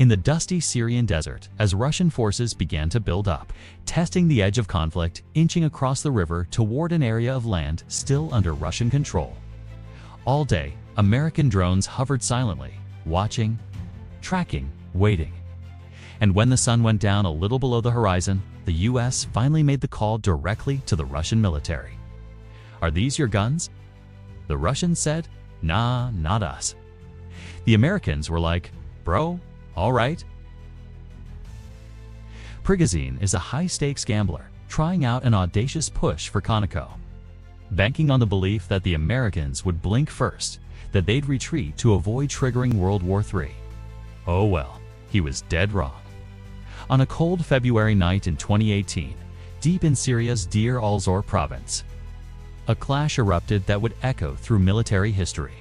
in the dusty Syrian desert as Russian forces began to build up, testing the edge of conflict, inching across the river toward an area of land still under Russian control. All day, American drones hovered silently, watching, tracking, waiting. And when the sun went down a little below the horizon, the U.S. finally made the call directly to the Russian military. "Are these your guns?" The Russians said, "Nah, not us." The Americans were like, "Bro, all right." Prigozhin is a high-stakes gambler trying out an audacious push for Conoco, banking on the belief that the Americans would blink first, that they'd retreat to avoid triggering World War III. Oh well, he was dead wrong. On a cold February night in 2018, deep in Syria's Deir al-Zor province, a clash erupted that would echo through military history.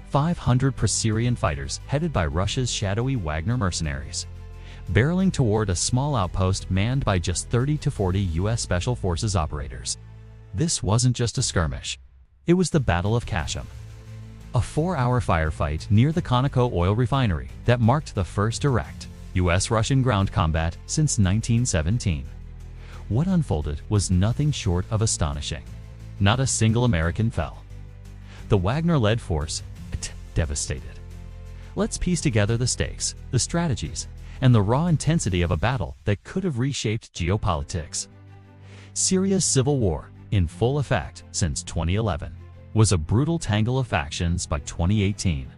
500 pro-Syrian fighters headed by Russia's shadowy Wagner mercenaries, barreling toward a small outpost manned by just 30 to 40 U.S. Special Forces operators. This wasn't just a skirmish. It was the Battle of Khasham, a 4-hour firefight near the Conoco oil refinery that marked the first direct U.S. Russian ground combat since 1917. What unfolded was nothing short of astonishing. Not a single American fell. The Wagner-led force devastated. Let's piece together the stakes, the strategies, and the raw intensity of a battle that could have reshaped geopolitics. Syria's civil war, in full effect since 2011, was a brutal tangle of factions by 2018.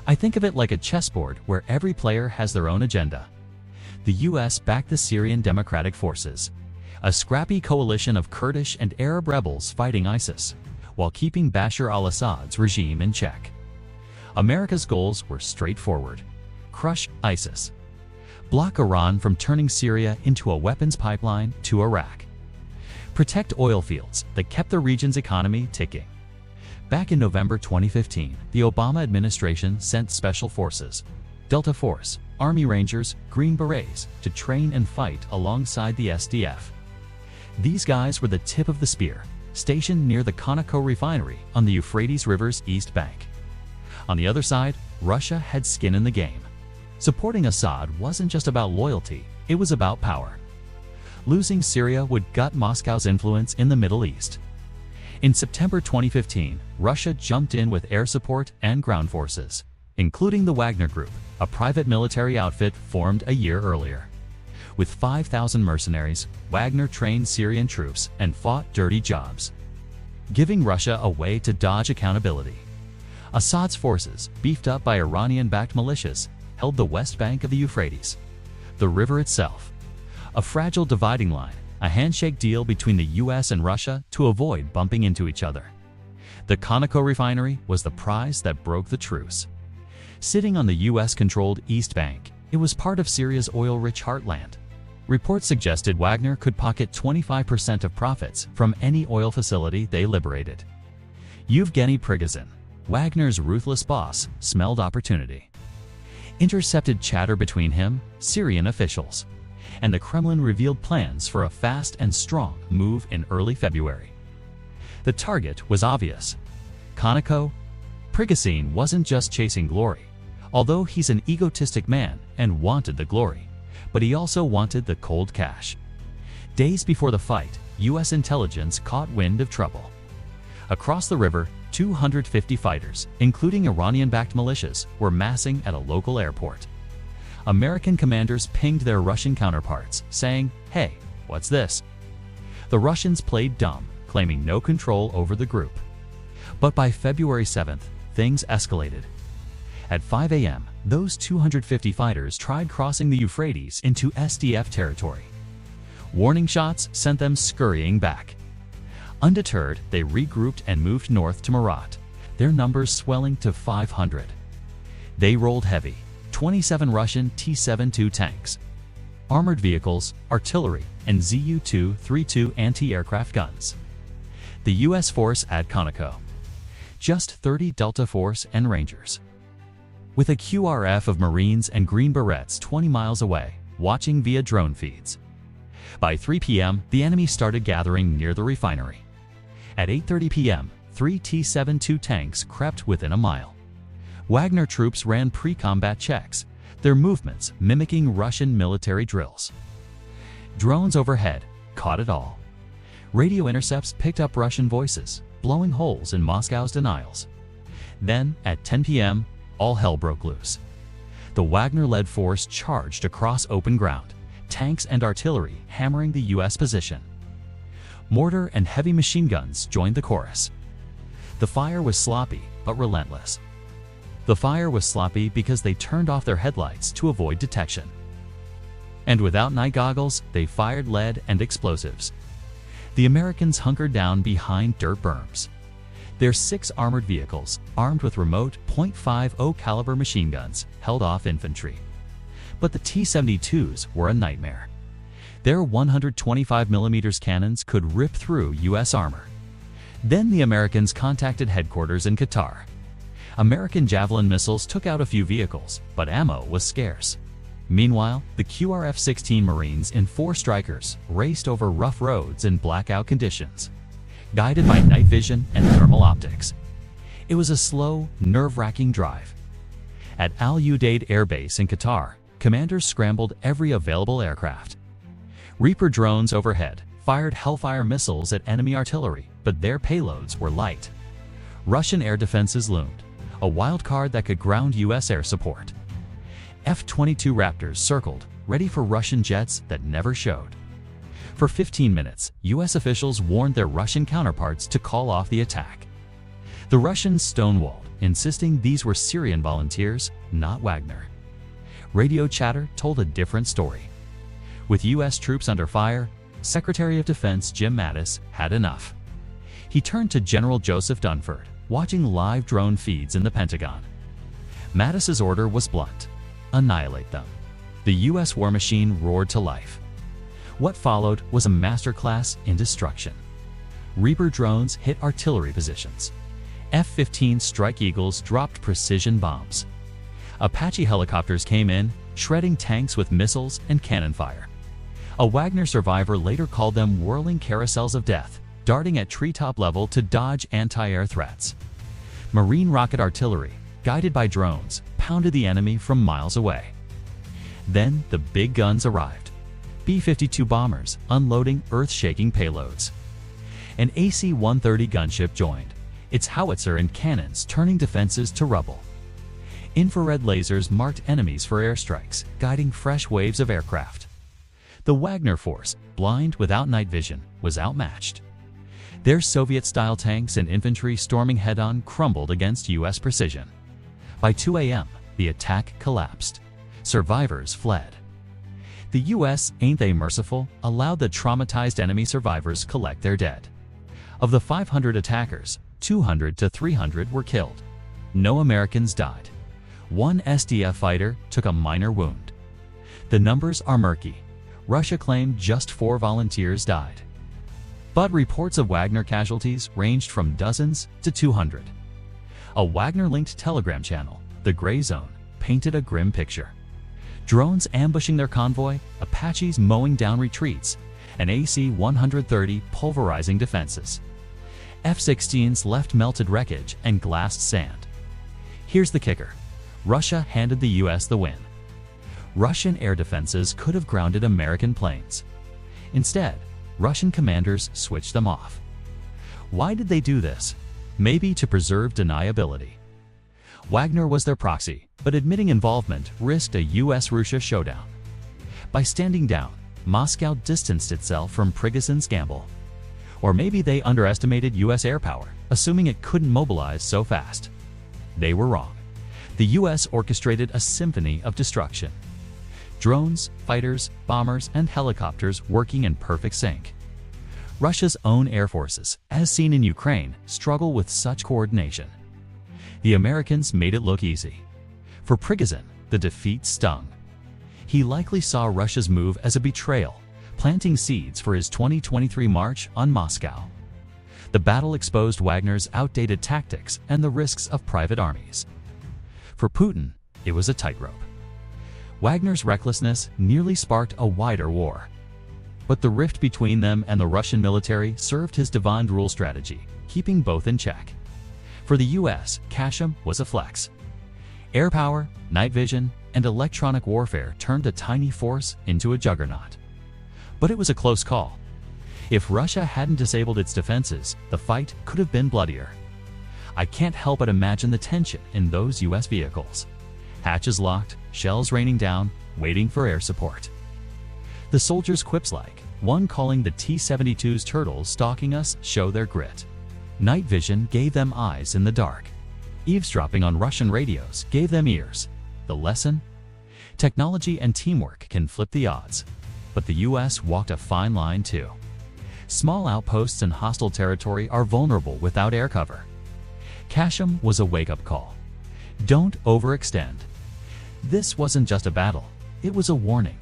I think of it like a chessboard where every player has their own agenda. The U.S. backed the Syrian Democratic Forces, a scrappy coalition of Kurdish and Arab rebels fighting ISIS, while keeping Bashar al-Assad's regime in check. America's goals were straightforward: crush ISIS, block Iran from turning Syria into a weapons pipeline to Iraq, protect oil fields that kept the region's economy ticking. Back in November 2015, the Obama administration sent Special Forces, Delta Force, Army Rangers, Green Berets to train and fight alongside the SDF. These guys were the tip of the spear, stationed near the Conoco refinery on the Euphrates River's east bank. On the other side, Russia had skin in the game. Supporting Assad wasn't just about loyalty, it was about power. Losing Syria would gut Moscow's influence in the Middle East. In September 2015, Russia jumped in with air support and ground forces, including the Wagner Group, a private military outfit formed a year earlier. With 5,000 mercenaries, Wagner trained Syrian troops and fought dirty jobs, giving Russia a way to dodge accountability. Assad's forces, beefed up by Iranian-backed militias, held the west bank of the Euphrates. The river itself, a fragile dividing line, a handshake deal between the U.S. and Russia to avoid bumping into each other. The Conoco refinery was the prize that broke the truce. Sitting on the U.S.-controlled East Bank, it was part of Syria's oil-rich heartland. Reports suggested Wagner could pocket 25% of profits from any oil facility they liberated. Yevgeny Prigozhin, Wagner's ruthless boss, smelled opportunity. Intercepted chatter between him, Syrian officials, and the Kremlin revealed plans for a fast and strong move in early February. The target was obvious. Conoco. Prigozhin wasn't just chasing glory, although he's an egotistic man and wanted the glory, but he also wanted the cold cash. Days before the fight, U.S. intelligence caught wind of trouble. Across the river, 250 fighters, including Iranian-backed militias, were massing at a local airport. American commanders pinged their Russian counterparts, saying, "Hey, what's this?" The Russians played dumb, claiming no control over the group. But by February 7th, things escalated. At 5 a.m., those 250 fighters tried crossing the Euphrates into SDF territory. Warning shots sent them scurrying back. Undeterred, they regrouped and moved north to Murat, their numbers swelling to 500. They rolled heavy, 27 Russian T-72 tanks, armored vehicles, artillery, and Zu-232 anti-aircraft guns. The U.S. force at Conoco, just 30 Delta Force and Rangers, with a QRF of Marines and Green Berets 20 miles away, watching via drone feeds. By 3 p.m., the enemy started gathering near the refinery. At 8:30 p.m., 3 T-72 tanks crept within a mile. Wagner troops ran pre-combat checks, their movements mimicking Russian military drills. Drones overhead caught it all. Radio intercepts picked up Russian voices, blowing holes in Moscow's denials. Then, at 10 p.m., all hell broke loose. The Wagner-led force charged across open ground, tanks and artillery hammering the U.S. position. Mortar and heavy machine guns joined the chorus. The fire was sloppy but relentless. The fire was sloppy because they turned off their headlights to avoid detection. And without night goggles, they fired lead and explosives. The Americans hunkered down behind dirt berms. Their 6 armored vehicles, armed with remote .50 caliber machine guns, held off infantry. But the T-72s were a nightmare. Their 125mm cannons could rip through U.S. armor. Then the Americans contacted headquarters in Qatar. American Javelin missiles took out a few vehicles, but ammo was scarce. Meanwhile, the QRF-16 Marines in 4 Strikers raced over rough roads in blackout conditions, guided by night vision and thermal optics. It was a slow, nerve-wracking drive. At Al Udeid Air Base in Qatar, commanders scrambled every available aircraft. Reaper drones overhead fired Hellfire missiles at enemy artillery, but their payloads were light. Russian air defenses loomed, a wild card that could ground U.S. air support. F-22 Raptors circled, ready for Russian jets that never showed. For 15 minutes, U.S. officials warned their Russian counterparts to call off the attack. The Russians stonewalled, insisting these were Syrian volunteers, not Wagner. Radio chatter told a different story. With U.S. troops under fire, Secretary of Defense Jim Mattis had enough. He turned to General Joseph Dunford, watching live drone feeds in the Pentagon. Mattis's order was blunt: annihilate them. The U.S. war machine roared to life. What followed was a masterclass in destruction. Reaper drones hit artillery positions. F-15 Strike Eagles dropped precision bombs. Apache helicopters came in, shredding tanks with missiles and cannon fire. A Wagner survivor later called them whirling carousels of death, darting at treetop level to dodge anti-air threats. Marine rocket artillery, guided by drones, pounded the enemy from miles away. Then the big guns arrived. B-52 bombers unloading earth-shaking payloads. An AC-130 gunship joined, its howitzer and cannons turning defenses to rubble. Infrared lasers marked enemies for airstrikes, guiding fresh waves of aircraft. The Wagner force, blind without night vision, was outmatched. Their Soviet-style tanks and infantry storming head-on crumbled against U.S. precision. By 2 a.m., the attack collapsed. Survivors fled. The U.S., ain't they merciful, allowed the traumatized enemy survivors collect their dead. Of the 500 attackers, 200 to 300 were killed. No Americans died. One SDF fighter took a minor wound. The numbers are murky. Russia claimed just 4 volunteers died. But reports of Wagner casualties ranged from dozens to 200. A Wagner-linked Telegram channel, the Gray Zone, painted a grim picture. Drones ambushing their convoy, Apaches mowing down retreats, and AC-130 pulverizing defenses. F-16s left melted wreckage and glassed sand. Here's the kicker: Russia handed the U.S. the win. Russian air defenses could have grounded American planes. Instead, Russian commanders switched them off. Why did they do this? Maybe to preserve deniability. Wagner was their proxy, but admitting involvement risked a U.S. Russia showdown. By standing down, Moscow distanced itself from Prigozhin's gamble. Or maybe they underestimated U.S. air power, assuming it couldn't mobilize so fast. They were wrong. The U.S. orchestrated a symphony of destruction. Drones, fighters, bombers, and helicopters working in perfect sync. Russia's own air forces, as seen in Ukraine, struggle with such coordination. The Americans made it look easy. For Prigozhin, the defeat stung. He likely saw Russia's move as a betrayal, planting seeds for his 2023 march on Moscow. The battle exposed Wagner's outdated tactics and the risks of private armies. For Putin, it was a tightrope. Wagner's recklessness nearly sparked a wider war. But the rift between them and the Russian military served his divine rule strategy, keeping both in check. For the U.S., Khasham was a flex. Air power, night vision, and electronic warfare turned a tiny force into a juggernaut. But it was a close call. If Russia hadn't disabled its defenses, the fight could have been bloodier. I can't help but imagine the tension in those U.S. vehicles. Hatches locked, shells raining down, waiting for air support. The soldiers' quips like, one calling the T-72's turtles stalking us show their grit. Night vision gave them eyes in the dark. Eavesdropping on Russian radios gave them ears. The lesson? Technology and teamwork can flip the odds. But the U.S. walked a fine line too. Small outposts in hostile territory are vulnerable without air cover. Khasham was a wake-up call. Don't overextend. This wasn't just a battle, it was a warning.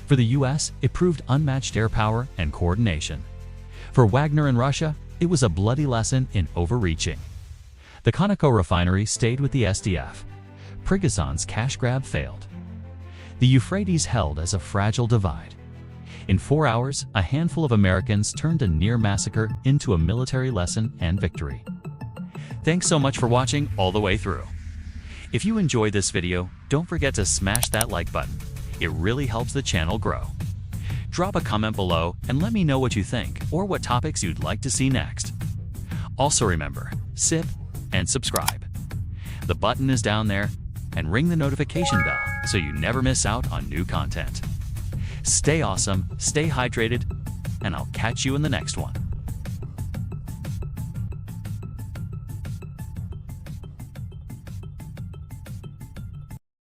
For the U.S., it proved unmatched air power and coordination. For Wagner and Russia, it was a bloody lesson in overreaching. The Conoco refinery stayed with the SDF. Prigozhin's cash grab failed. The Euphrates held as a fragile divide. In 4 hours, a handful of Americans turned a near massacre into a military lesson and victory. Thanks so much for watching all the way through. If you enjoyed this video, don't forget to smash that like button. It really helps the channel grow. Drop a comment below and let me know what you think or what topics you'd like to see next. Also remember, sip and subscribe. The button is down there, and ring the notification bell so you never miss out on new content. Stay awesome, stay hydrated, and I'll catch you in the next one.